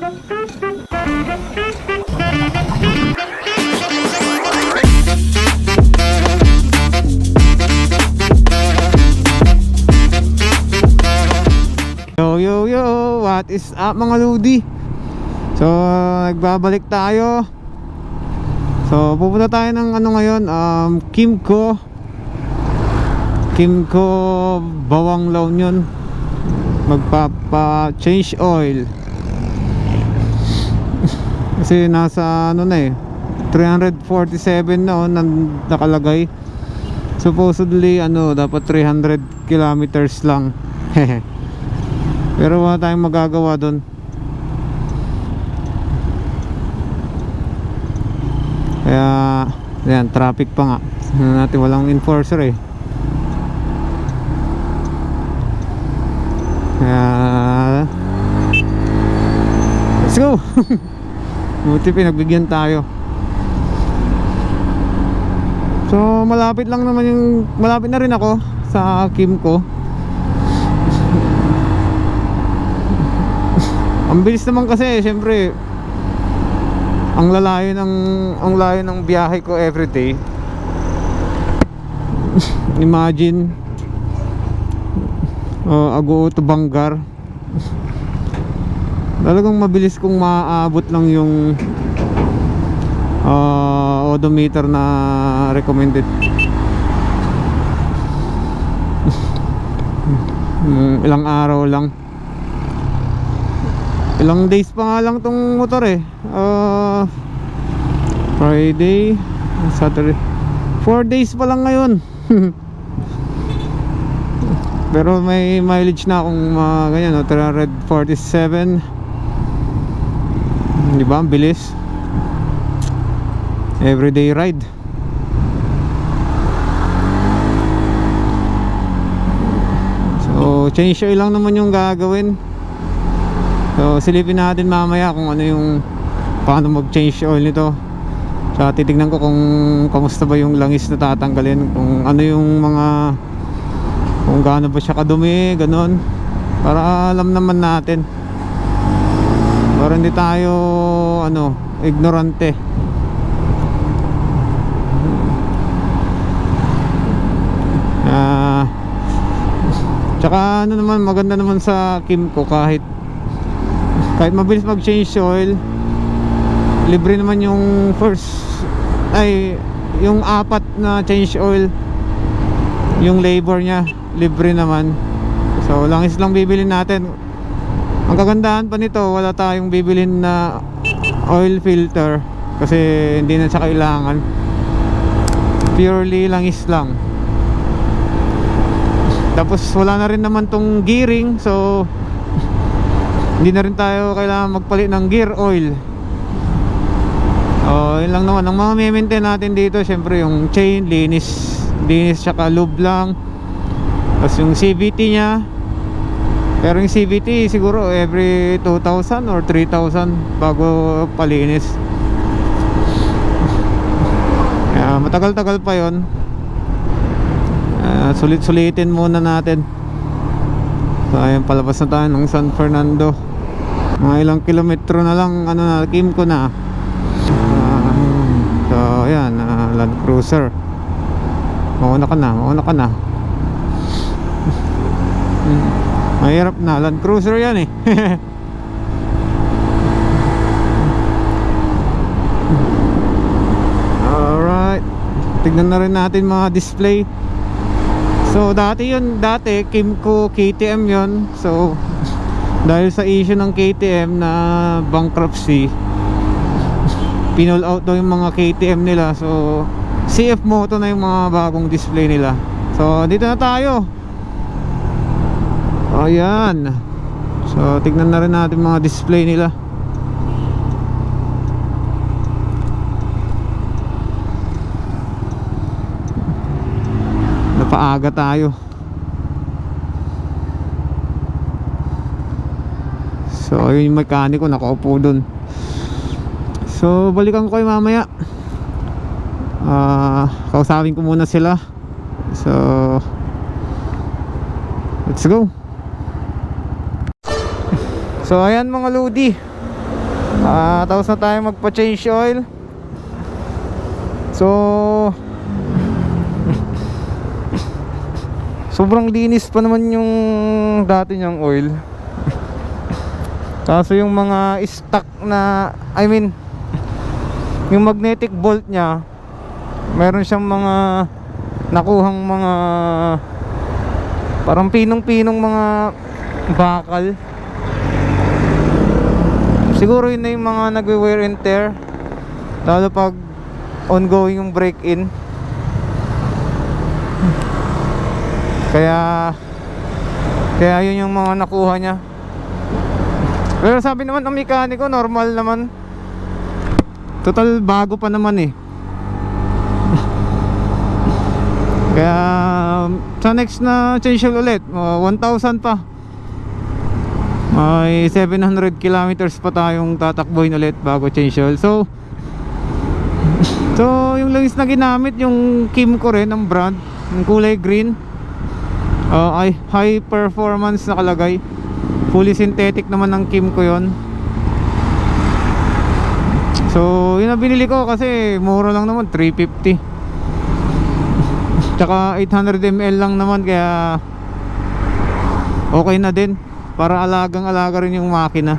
Yo yo yo, what is up mga ludi? So nagbabalik tayo. So pupunta tayo ng ano ngayon, Kimco Bawang La Union. Magpapa change oil. Kasi nasa ano na 347 na nakalagay. Supposedly dapat 300 kilometers lang. Pero wala tayong magagawa doon. Kaya yan, traffic pa nga. Natin walang enforcer Kaya let's go. Buti pinagbigyan tayo. So malapit lang naman malapit na rin ako sa Kimco. Ang bilis naman kasi, syempre ang layo ng biyahe ko everyday. Imagine Agoo to Bangar. Talagang mabilis kung maaabot lang yung odometer na recommended. Ilang araw lang, ilang days pa nga lang tong motor Friday, Saturday, 4 days pa lang ngayon. Pero may mileage na akong ganyan 347. Diba, ang bilis. Everyday ride. So change oil lang naman yung gagawin. So silipin natin mamaya kung paano mag change oil nito. So titignan ko kung kamusta ba yung langis na tatanggalin, kung kung gaano ba siya kadumi, ganon, para alam naman natin, para hindi tayo ignorante. Tsaka naman maganda naman sa Kimco, kahit mabilis mag change oil, libre naman yung yung 4 na change oil, yung labor nya libre naman. So langis lang bibilin natin. Ang kagandahan pa nito, wala tayong bibilin na oil filter kasi hindi na siya kailangan, purely langis lang. Tapos wala na rin naman tong gearing, so hindi na rin tayo kailangan magpalit ng gear oil. Yun lang naman ang mga maintain natin dito. Syempre yung chain, linis tsaka lube lang. Tapos yung CVT nya, pero yung CVT siguro every 2,000 or 3,000 bago palinis. Kaya matagal-tagal pa yon. Sulit-sulitin muna natin. So ayun, palabas na tayo ng San Fernando. Mga ilang kilometro na lang Kimco na. So ayan, Land Cruiser. Mauna ka na. Mahirap na, Land Cruiser yan Alright, tignan na rin natin mga display. So dati Kimco KTM yon. So dahil sa issue ng KTM na bankruptcy, pinull out daw yung mga KTM nila. So CF Moto na yung mga bagong display nila. So dito na tayo. Ayan. So tignan na rin natin mga display nila. Napaaga tayo. So ayun yung mekaniko, nakaupo dun. So balikan ko kayo mamaya. Kausapin ko muna sila. So let's go. So ayan mga lodi, Tapos na tayo magpa-change oil. So sobrang linis pa naman yung dati niyang oil. Kaso yung mga stock na, I mean yung magnetic bolt niya, meron siyang mga nakuhang mga parang pinong-pinong mga bakal. Siguro yun na yung mga nagwe-wear and tear, lalo pag ongoing yung break-in. Kaya yun yung mga nakuha niya. Pero sabi naman ng mekaniko, normal naman. Total bago pa naman eh. Kaya sa next na change oil ulit, 1,000 pa. May 700 kilometers pa tayong tatakbuhin ulit bago change oil. So yung langis na ginamit, yung Kimco rin ng brand, yung kulay green, ay high performance nakalagay. Fully synthetic naman ng Kimco yon. So yun na binili ko kasi mura lang naman, 350. Tsaka 800 ml lang naman, kaya okay na din. Para alagang-alaga rin yung makina.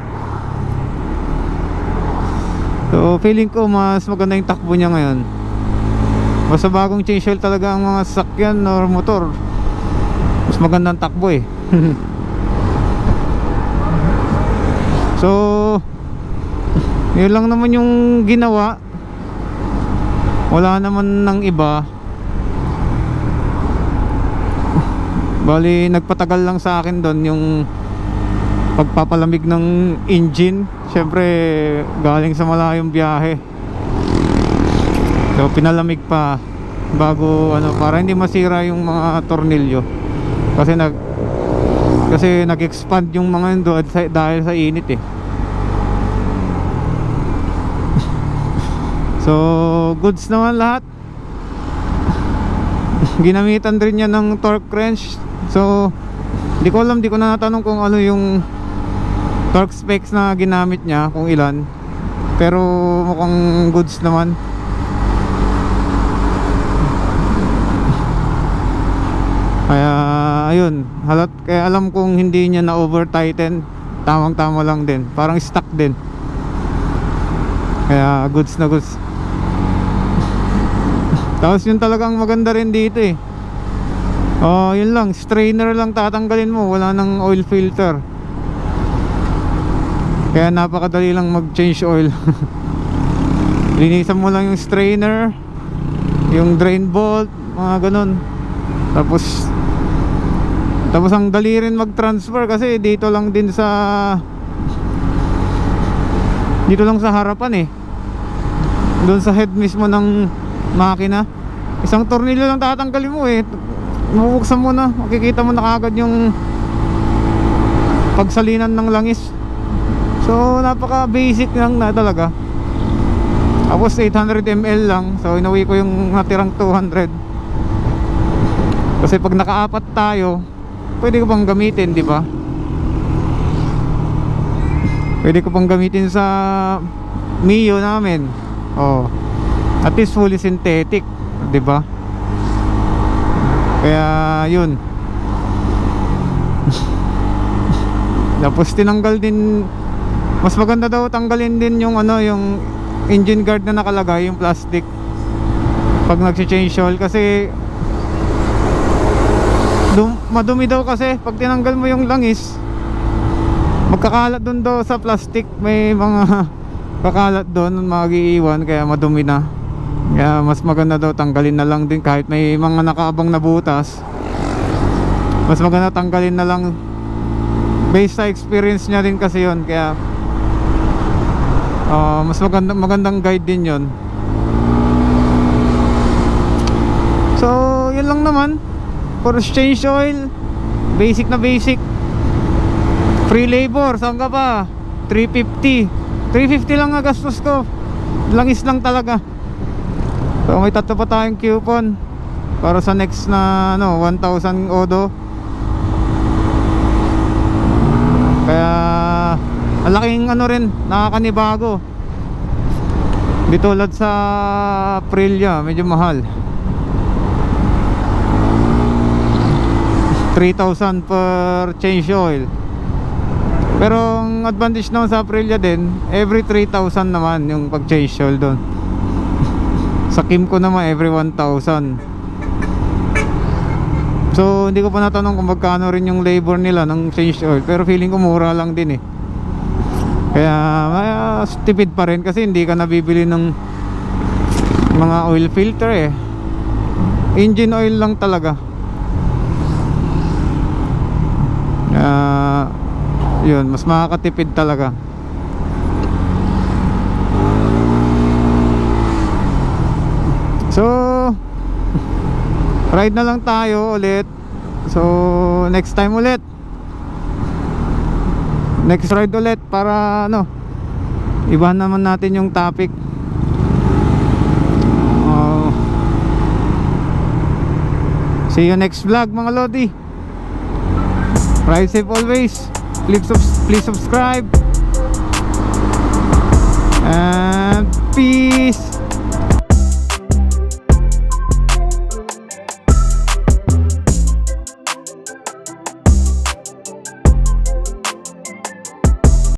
So feeling ko mas maganda yung takbo niya ngayon. Basta bagong change oil talaga ang mga sasakyan or motor, mas magandang takbo eh. So yun lang naman yung ginawa. Wala naman ng iba. Bali nagpatagal lang sa akin doon yung pagpapalamig ng engine. Siyempre galing sa malayong biyahe, so pinalamig pa bago para hindi masira yung mga tornilyo. Kasi nag-expand yung mga yun doon dahil sa init eh. So goods naman lahat. Ginamitan rin niya ng torque wrench. So di ko na natanong kung ano yung torque specs na ginamit niya, kung ilan. Pero mukhang goods naman. Kaya ayun, kaya alam kong hindi niya na over tighten. Tamang tama lang din, parang stock din. Kaya goods na goods. Tapos yun talagang maganda rin dito eh. Yun lang, strainer lang tatanggalin mo, wala nang oil filter. Kaya napakadali lang mag-change oil. Linisan mo lang yung strainer, yung drain bolt, mga ganun. Tapos ang dali rin mag-transfer kasi dito lang sa harapan eh. Doon sa head mismo ng makina. Isang tornilyo lang tatanggalin mo eh. Mabuksan mo na, makikita mo na kagad yung pagsalinan ng langis. So napaka basic lang na talaga. Tapos 800 ml lang. So inuwi ko yung natirang 200. Kasi pag nakaapat tayo, pwede ko pang gamitin, di ba? Pwede ko pang gamitin sa Mio namin. At least fully synthetic, di ba? Kaya yun. Tapos tinanggal din, mas maganda daw tanggalin din yung yung engine guard na nakalagay, yung plastic, pag nagsi-change oil. Kasi madumi daw kasi pag tinanggal mo yung langis, magkakalat doon daw sa plastic. May mga kakalat doon, mag-iiwan, kaya madumi na. Kaya mas maganda daw tanggalin na lang din. Kahit may mga nakaabang na butas, mas maganda tanggalin na lang. Based sa experience niya din kasi yun. Kaya mas magandang guide din yun. So yun lang naman for change oil. Basic na basic. Free labor, saan ka pa? 350 lang nga gastos ko. Langis lang talaga. So may 3 pa tayong coupon para sa next na 1,000 odo. Kaya Malaking ano rin, nakakanibago. Di tulad sa Aprilia, medyo mahal. 3,000 per change oil. Pero ang advantage naman sa Aprilia din, every 3,000 naman yung pag-change oil doon. Sa Kimco naman every 1,000. So hindi ko pa natanong kung magkano rin yung labor nila ng change oil, pero feeling ko mura lang din eh. Kaya tipid pa rin kasi hindi ka nabibili ng mga oil filter eh. Engine oil lang talaga. Yun, mas makakatipid talaga. So ride na lang tayo ulit. So next time ulit, next ride ulit para ano, ibahan naman natin yung topic. See you next vlog mga Lodi. Ride safe always. Please subscribe. And peace.